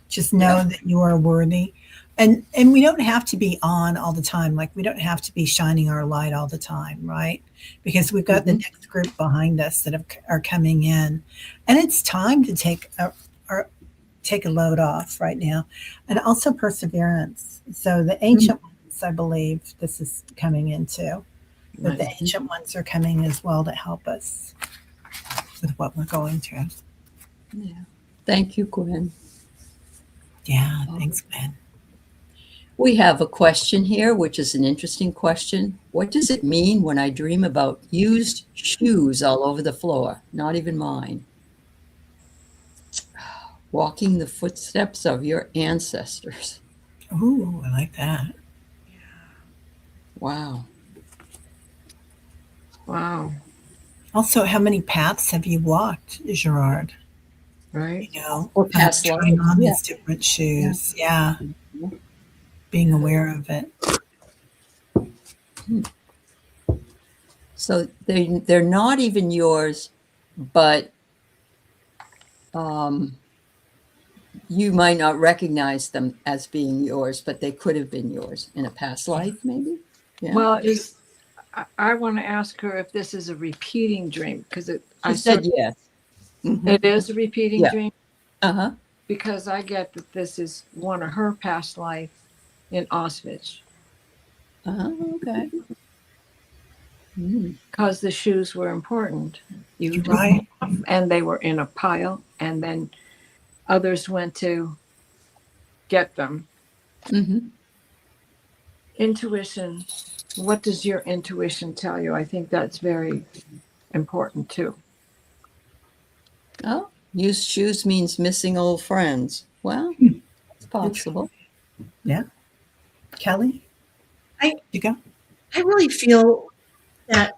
Just know that you are worthy. And we don't have to be on all the time. Like we don't have to be shining our light all the time, right? Because we've got the next group behind us that are coming in. And it's time to take a load off right now. And also perseverance. So the ancient ones, I believe this is coming into. But the ancient ones are coming as well to help us with what we're going through. Yeah. Thank you, Gwen. Yeah, thanks, Gwen. We have a question here, which is an interesting question. What does it mean when I dream about used shoes all over the floor? Not even mine. Walking the footsteps of your ancestors. Ooh, I like that. Wow. Wow. Also, how many paths have you walked, Gerard? Right. Or past trying lives. on these different shoes. Yeah. Being aware of it. So they're not even yours, but you might not recognize them as being yours, but they could have been yours in a past life, maybe. Yeah. Well, I want to ask her if this is a repeating dream because I said yes. It is a repeating dream because I get that this is one of her past life in Auschwitz. Okay. Because the shoes were important. You took Right. them off and they were in a pile, and then others went to get them. Intuition. What does your intuition tell you? I think that's very important too. Oh, used shoes means missing old friends. Well, it's possible. Yeah. Kelly? You go. I really feel that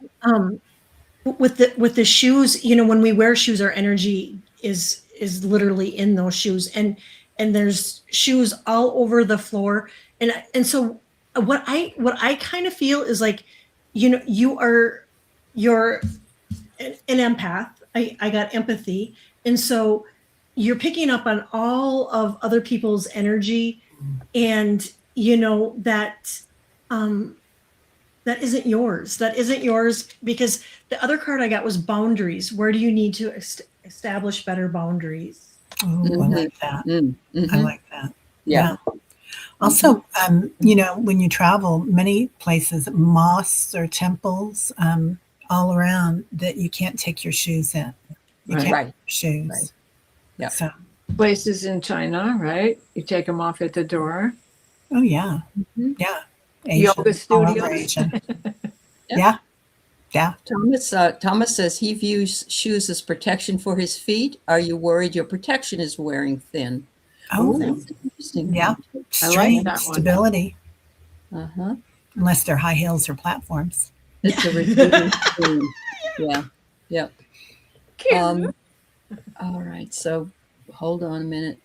with the shoes, when we wear shoes, our energy is literally in those shoes, and there's shoes all over the floor, and so what I kind of feel is like, you're an empath. I got empathy, and so you're picking up on all of other people's energy, and that isn't yours. That isn't yours, because the other card I got was boundaries. Where do you need to establish better boundaries? Oh, I like that. I like that. Yeah. Also, when you travel, many places, mosques or temples, all around, that you can't take your shoes in. You can't wear shoes. Right. Yeah. So. Places in China, right? You take them off at the door. Oh yeah. Yeah. Asian, yoga studios. Asian. Yeah. Thomas says he views shoes as protection for his feet. Are you worried your protection is wearing thin? Oh, that's interesting. Yeah. I like that stability. One. Unless they're high heels or platforms. It's a repeating theme. Yeah. Yep. All right. So hold on a minute.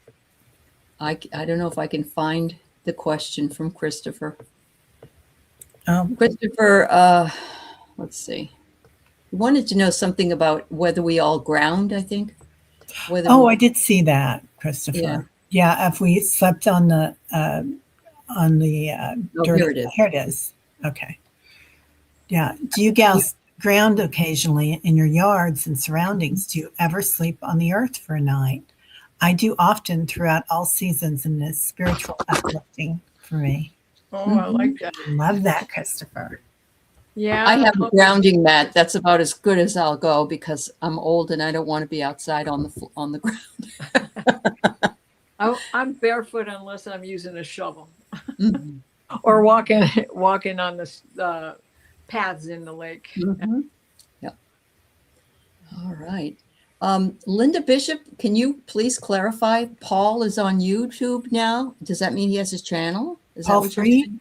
I don't know if I can find the question from Christopher. Christopher, let's see. He wanted to know something about whether we all ground, I think. I did see that, Christopher. Yeah, if we slept on the dirty. Here it is. Okay. Yeah. Do you gals ground occasionally in your yards and surroundings? Do you ever sleep on the earth for a night? I do often throughout all seasons, and it's spiritual uplifting for me. Oh, I like that. Love that, Christopher. Yeah. I have a grounding mat. That's about as good as I'll go because I'm old and I don't want to be outside on the ground. I'm barefoot unless I'm using a shovel or walking on the paths in the lake. Yep. All right. Linda Bishop, can you please clarify? Paul is on YouTube now. Does that mean he has his channel? Is Paul that what you're Free? saying?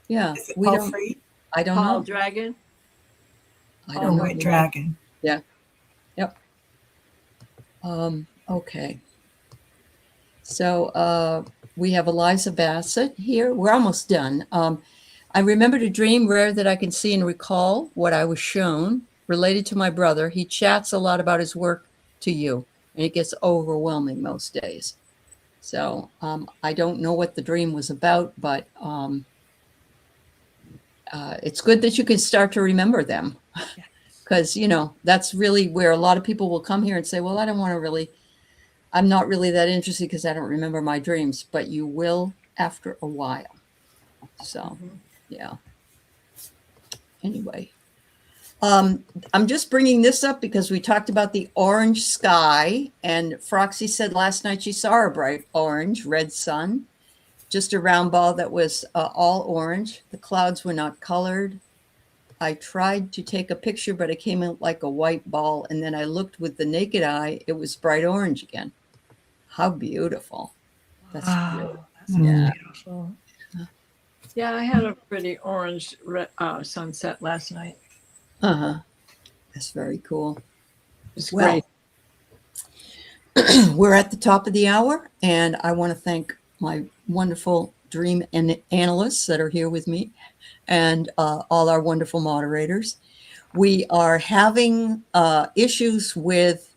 Yeah, Is it we Paul don't. Free? I don't Paul know. Dragon. I Or don't know. White Dragon? Yeah. Yep. Okay. So we have Eliza Bassett here. We're almost done. I remembered a dream rare that I can see and recall what I was shown related to my brother. He chats a lot about his work to you, and it gets overwhelming most days. So I don't know what the dream was about, but it's good that you can start to remember them. Because, you know, that's really where a lot of people will come here and say, well, I'm not really that interested because I don't remember my dreams, but you will after a while. So, yeah. Anyway, I'm just bringing this up because we talked about the orange sky, and Froxy said last night she saw a bright orange, red sun, just a round ball that was all orange. The clouds were not colored. I tried to take a picture, but it came out like a white ball. And then I looked with the naked eye. It was bright orange again. How beautiful. That's Wow, that's yeah. beautiful. Yeah, I had a pretty orange sunset last night. Uh-huh. That's very cool. It's Well, great. we're at the top of the hour, and I want to thank my wonderful dream analysts that are here with me, and all our wonderful moderators. We are having issues with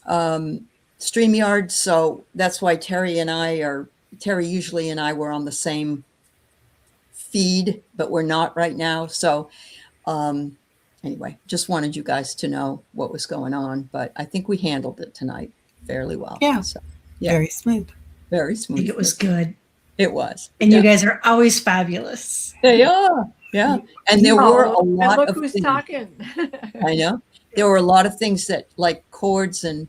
StreamYard, so that's why Teri usually and I were on the same feed, but we're not right now. So anyway, just wanted you guys to know what was going on, but I think we handled it tonight fairly well. Yeah. So, yeah. Very smooth. Very I smooth. think it was good. It was. And yeah. you guys are always fabulous. They are. Yeah. And there were a And lot look of who's things. talking. I know. There were a lot of things that, like chords and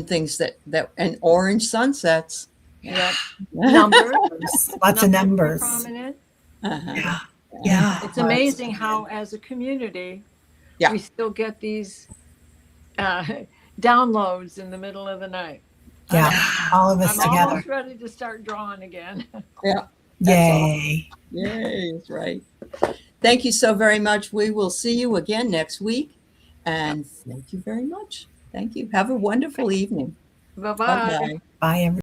things that and orange sunsets. Yep. Numbers. Lots of were numbers. prominent. Uh-huh. Yeah. Yeah. It's amazing how, as a community, Yeah. we still get these downloads in the middle of the night. Yeah. All of us I'm together. almost ready to start drawing again. Yeah. Yay. Yay. That's right. Thank you so very much. We will see you again next week. And thank you very much. Thank you. Have a wonderful evening. Bye-bye. Bye-bye. Bye, everyone.